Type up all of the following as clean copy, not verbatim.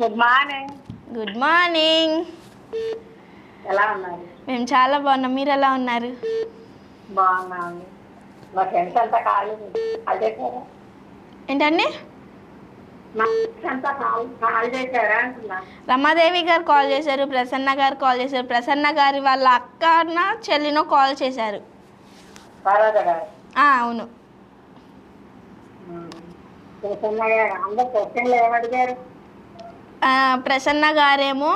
Good morning. Good morning. ఎలా ఉన్నారు? మేము చాలా బాగున్నాం. మీరు ఎలా ఉన్నారు? బాగున్నాను. మా ఫ్రెండ్స్ అంతా కాల్ చేశారా? ఏంటండి? మా ఫ్రెండ్స్ అంతా కాల్ చేశారా అంటున్నా. రమాదేవి గారు కాల్ చేశారు, ప్రసన్న గారు కాల్ చేశారు. ప్రసన్న గారి వాళ్ళ అక్కన చెల్లినో కాల్ చేశారు. సరోజ గారు. అవును. ప్రసన్న గారు అందరు క్వశ్చన్లు ఏమడిగారు? ప్రసన్న గారేమో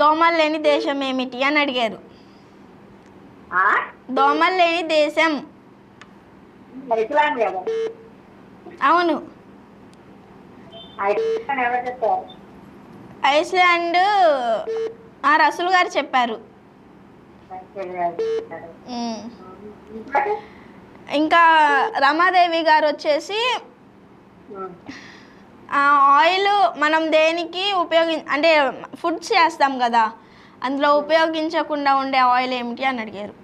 దోమలు లేని దేశం ఏమిటి అని అడిగారు. దోమలు లేని దేశం ఐస్లాండ్ కదా? అవును. ఐస్లాండ్ ఎవరు చెప్పారు? ఐస్లాండ్ రసూల్ గారు చెప్పారు. ఇంకా రమాదేవి గారు వచ్చేసి ఆయిల్ మనం దేనికి అంటే ఫుడ్స్ చేస్తాం కదా, అందులో ఉపయోగించకుండా ఉండే ఆయిల్ ఏమిటి అని అడిగారు.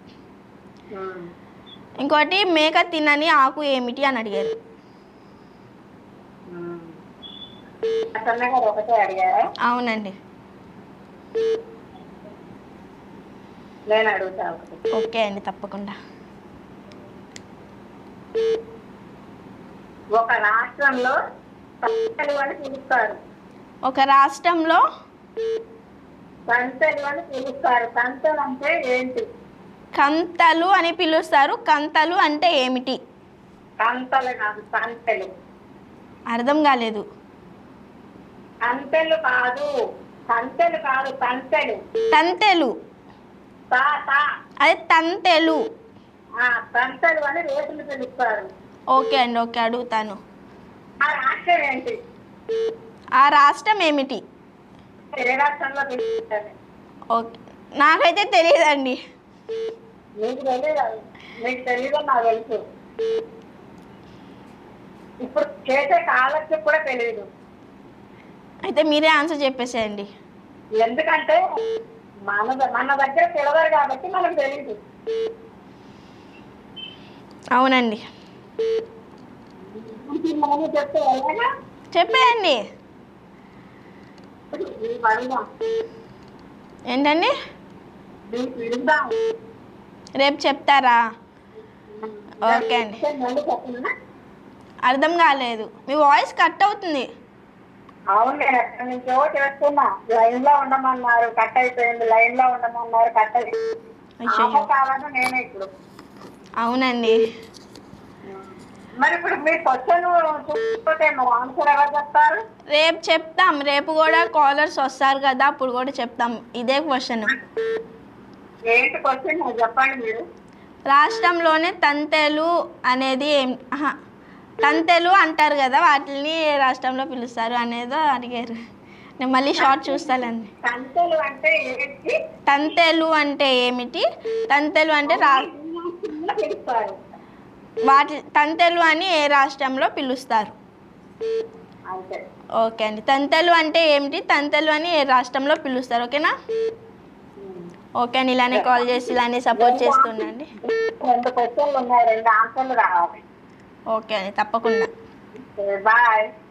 ఇంకోటి మేక తినని ఆకు ఏమిటి అని అడిగారు. అవునండి. నేను అడుగుతా. ఓకే అండి, తప్పకుండా. ఒక రాష్ట్రంలో సంతలు అని పిలుస్తారు. ఒక రాష్ట్రంలో సంతలు అని పిలుస్తారు. సంతలు అంటే ఏంటి? కంతలు అని పిలుస్తారు. కంతలు అంటే ఏమిటి? కంతలు కాదు, సంతలు. అర్థం కాలేదు. కంతలు కాదు, సంతలు కాదు, సంతలు. తంతెలు. అదే తంతెలు. సంతలు అని రేటులు పిలుస్తారు. ఓకే అండి, ఓకే, అడుగుతాను. ఆ రాష్ట్రం ఏంటి? ఆ రాష్ట్రం ఏమిటి? ఏ రాష్ట్రంలో పిలుస్తారు? ఓకే, నాకైతే తెలియదండి. మీకు తెలియదు? మీకు తెలీదు, నాకు తెలుసు. ఇప్పుడు చేసే కాలకి కూడా తెలియదు. అయితే మీరే ఆన్సర్ చెప్పేసేయండి. ఎందుకంటే మన దగ్గర పిలవరు కాబట్టి మనకు తెలియదు. అవునండి, చెప్పేయండి. ఏంటండి? రేపు చెప్తారా? ఓకే అండి. అర్థం కాలేదు, మీ వాయిస్ కట్ అవుతుంది. అవును, నేను ఎక్కడి నుంచో చేస్తున్నా. లైన్ లో ఉండమన్నారు, కట్ అయిపోయింది. లైన్ లో ఉండమన్నారు, కట్ అయిపోయింది. కావాలని నేనే ఇప్పుడు. అవునండి. మరి ఇప్పుడు మీ క్వశ్చన్ చూసుకుంటే మరి ఆన్సర్ ఎవరు చెప్తారు? రేపు చెప్తాం. రేపు కూడా కాలర్స్ వస్తారు కదా, అప్పుడు కూడా చెప్తాం ఇదే క్వశ్చన్. ఏంటి క్వశ్చన్ చెప్పండి మీరు. రాష్ట్రంలోనే తంతెలు అనేది తంతెలు అంటారు కదా, వాటిని ఏ రాష్ట్రంలో పిలుస్తారు అనేదో అడిగారు. నేను మళ్ళీ షార్ట్ చూస్తానండి. తంతెలు అంటే ఏంటి? తంతెలు అంటే ఏమిటి? తంతెలు అంటే పిలుస్తారు. తంతెలు అని ఏ రాష్ట్రంలో పిలుస్తారు? ఓకే అండి. తంతెలు అంటే ఏమిటి? తంతెలు అని ఏ రాష్ట్రంలో పిలుస్తారు? ఓకేనా? ఓకే అండి, ఇలానే కాల్ చేసి ఇలానే సపోర్ట్ చేస్తుండండి. 2 క్వశ్చన్లు ఉన్నాయి, 2 ఆన్సర్లు రావాలి. ఓకే అండి, తప్పకుండా. బాయ్.